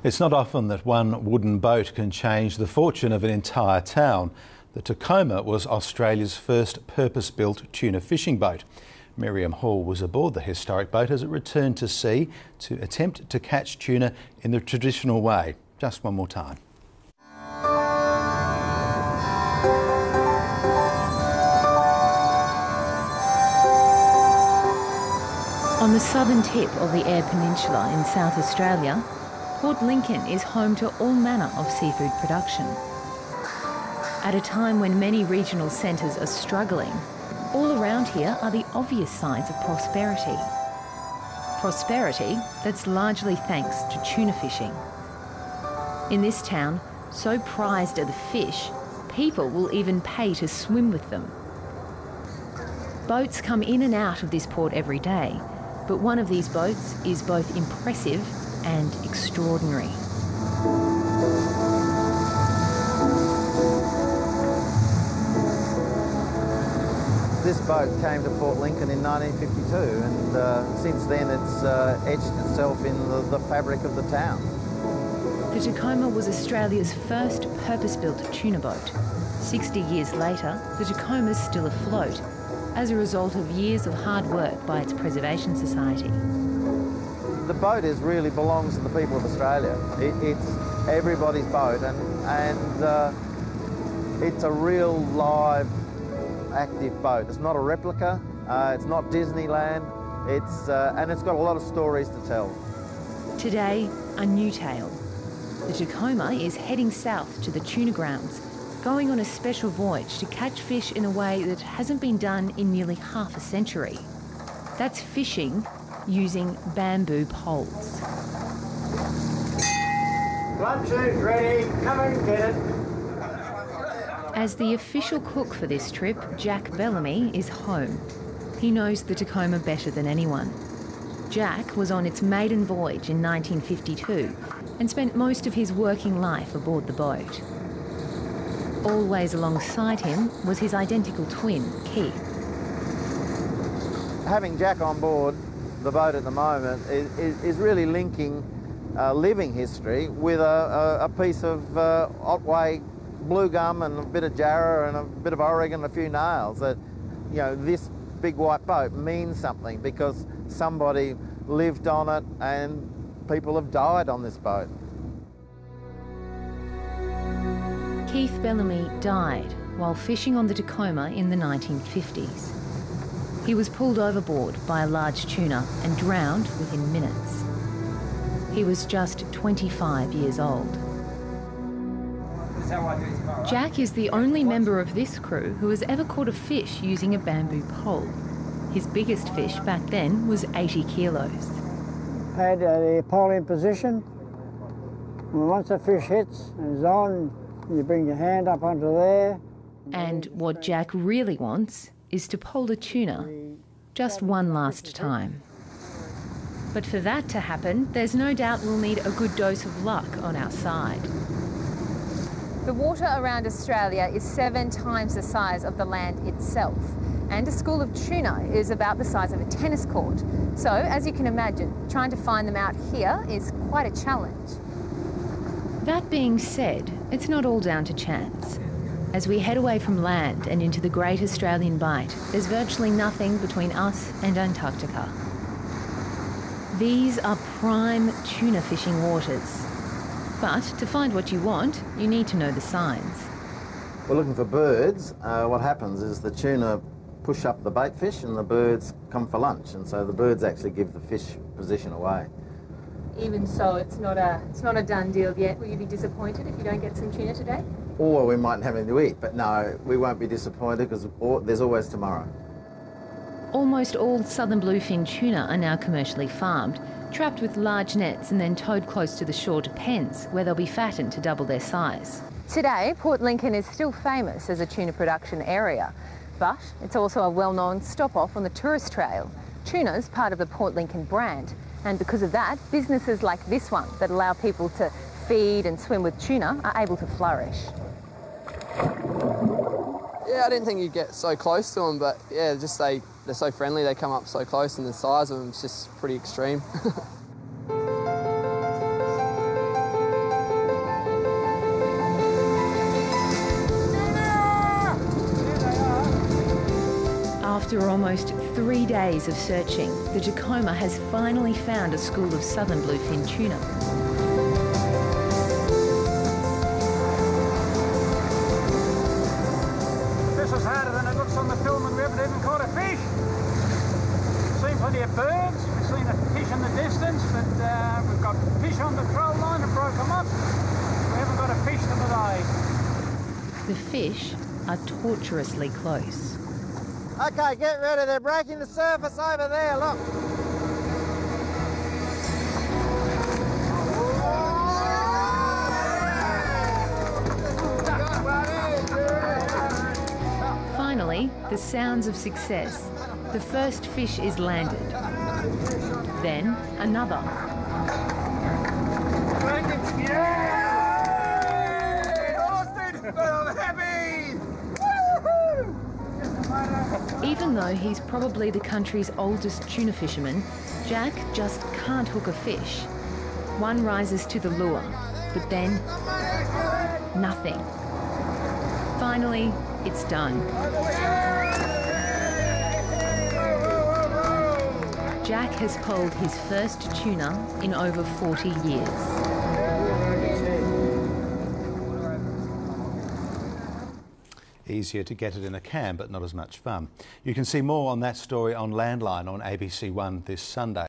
It's not often that one wooden boat can change the fortune of an entire town. The Tacoma was Australia's first purpose-built tuna fishing boat. Miriam Hall was aboard the historic boat as it returned to sea to attempt to catch tuna in the traditional way. Just one more time. On the southern tip of the Eyre Peninsula in South Australia, Port Lincoln is home to all manner of seafood production. At a time when many regional centres are struggling, all around here are the obvious signs of prosperity. Prosperity that's largely thanks to tuna fishing. In this town, so prized are the fish, people will even pay to swim with them. Boats come in and out of this port every day, but one of these boats is both impressive and extraordinary. This boat came to Port Lincoln in 1952 and since then it's etched itself in the fabric of the town. The Tacoma was Australia's first purpose-built tuna boat. 60 years later, the Tacoma's still afloat as a result of years of hard work by its Preservation Society. The boat really belongs to the people of Australia. It's everybody's boat and it's a real live active boat. It's not a replica, it's not Disneyland, and it's got a lot of stories to tell. Today, a new tale. The Tacoma is heading south to the tuna grounds, going on a special voyage to catch fish in a way that hasn't been done in nearly half a century. That's fishing using bamboo poles. Lunch is ready, come and get it. As the official cook for this trip, Jack Bellamy is home. He knows the Tacoma better than anyone. Jack was on its maiden voyage in 1952 and spent most of his working life aboard the boat. Always alongside him was his identical twin, Keith. Having Jack on board the boat at the moment is really linking living history with a piece of Otway blue gum and a bit of jarrah and a bit of Oregon and a few nails. That, you know, this big white boat means something because somebody lived on it and people have died on this boat. Keith Bellamy died while fishing on the Tacoma in the 1950s. He was pulled overboard by a large tuna and drowned within minutes. He was just 25 years old. Jack is the only member of this crew who has ever caught a fish using a bamboo pole. His biggest fish back then was 80 kilos. Had the pole in position, and once the fish hits and is on, you bring your hand up onto there. And what Jack really wants is to pole a tuna just one last time. But for that to happen, there's no doubt we'll need a good dose of luck on our side. The water around Australia is 7 times the size of the land itself, and a school of tuna is about the size of a tennis court. So, as you can imagine, trying to find them out here is quite a challenge. That being said, it's not all down to chance. As we head away from land and into the Great Australian Bight, there's virtually nothing between us and Antarctica. These are prime tuna fishing waters. But to find what you want, you need to know the signs. We're looking for birds. What happens is the tuna push up the bait fish and the birds come for lunch, and so the birds actually give the fish position away. Even so, it's not a done deal yet. Will you be disappointed if you don't get some tuna today? Or we mightn't have anything to eat, but no, we won't be disappointed because there's always tomorrow. Almost all southern bluefin tuna are now commercially farmed, trapped with large nets and then towed close to the shore to pens, where they'll be fattened to double their size. Today, Port Lincoln is still famous as a tuna production area, but it's also a well-known stop-off on the tourist trail. Tuna's part of the Port Lincoln brand, and because of that, businesses like this one that allow people to feed and swim with tuna are able to flourish. Yeah, I didn't think you'd get so close to them, but yeah, just they're so friendly, they come up so close, and the size of them is just pretty extreme. After almost 3 days of searching, the Tacoma has finally found a school of southern bluefin tuna. This is harder than it looks on the film, and we haven't even caught a fish. We've seen plenty of birds, we've seen a fish in the distance, but we've got fish on the troll line and broke them up. We haven't got a fish for the day. The fish are torturously close. Okay, get ready. They're breaking the surface over there, look. Finally, the sounds of success. The first fish is landed. Then another. Even though he's probably the country's oldest tuna fisherman, Jack just can't hook a fish. One rises to the lure, but then nothing. Finally, it's done. Jack has pulled his first tuna in over 40 years. Easier to get it in a can, but not as much fun. You can see more on that story on Landline on ABC One this Sunday.